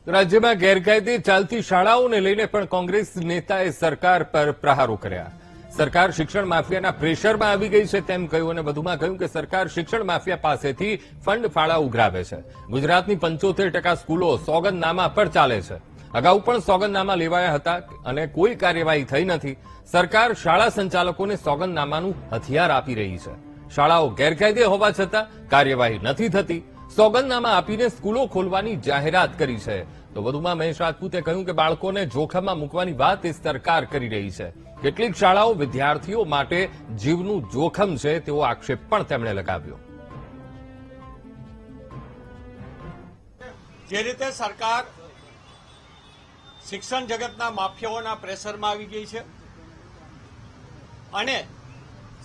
રાજ્યમાં ગેરકાયદે ચાલતી શાળાઓને લઈને પણ કોંગ્રેસ નેતાએ સરકાર પર પ્રહારો કર્યા. સરકાર શિક્ષણ માફિયાના પ્રેશરમાં આવી ગઈ છે તેમ કહ્યું અને વધુમાં કહ્યું કે સરકાર શિક્ષણ માફિયા પાસેથી ફંડ ફાળા ઉઘરાવે છે. ગુજરાતની 75% સ્કૂલો સોગંદનામા પર ચાલે છે. અગાઉ પણ સોગંદનામા લેવાયા હતા અને કોઈ કાર્યવાહી થઈ નથી. સરકાર શાળા સંચાલકોને સોગંદનામાનું હથિયાર આપી રહી છે. શાળાઓ ગેરકાયદે હોવા છતાં કાર્યવાહી નથી થતી. સોગંદનામા આપીને સ્કૂલો ખોલવાની જાહેરાત કરી છે. તો વધુમાં મહેશ રાજપૂતે કહ્યું કે બાળકોને જોખમમાં મૂકવાની વાત એ સરકાર કરી રહી છે. કેટલીક શાળાઓ વિદ્યાર્થીઓ માટે જીવનું જોખમ છે તેવો આક્ષેપ પણ તેમણે લગાવ્યો. જે રીતે સરકાર શિક્ષણ જગતના માફિયાઓના પ્રેશરમાં આવી ગઈ છે અને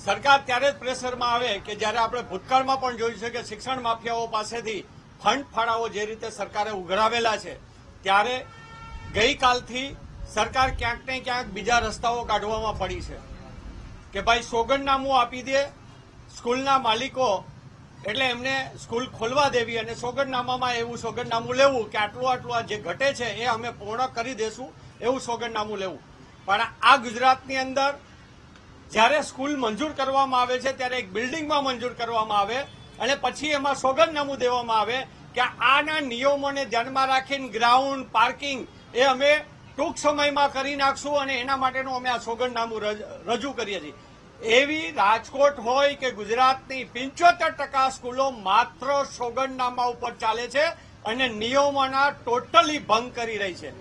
સરકાર ત્યારે જ પ્રેશરમાં આવે કે જ્યારે આપણે ભૂતકાળમાં પણ જોયું છે કે શિક્ષણ માફિયાઓ પાસેથી ફંડ ફાળાઓ જે રીતે સરકારે ઉઘરાવેલા છે ત્યારે ગઈકાલથી સરકાર ક્યાંક ને ક્યાંક બીજા રસ્તાઓ કાઢવામાં પડી છે કે ભાઈ સોગંદનામું આપી દે સ્કૂલના માલિકો એટલે એમને સ્કૂલ ખોલવા દેવી અને સોગંદનામામાં એવું સોગંદનામું લેવું કે આટલું જે ઘટે છે એ અમે પૂર્ણ કરી દેશું એવું સોગંદનામું લેવું. પણ આ ગુજરાતની અંદર જ્યારે સ્કૂલ મંજૂર કરવામાં આવે છે ત્યારે એક બિલ્ડિંગમાં મંજૂર કરવામાં આવે અને પછી એમાં સોગંદનામું દેવામાં આવે કે આના નિયમોને ધ્યાનમાં રાખીને ગ્રાઉન્ડ પાર્કિંગ એ અમે ટૂંક સમયમાં કરી નાખશું અને એના માટેનું અમે આ સોગંદનામું રજૂ કરીએ છીએ. એવી રાજકોટ હોય કે ગુજરાતની 75% સ્કૂલો માત્ર સોગંદનામા ઉપર ચાલે છે અને નિયમોના ટોટલી ભંગ કરી રહી છે.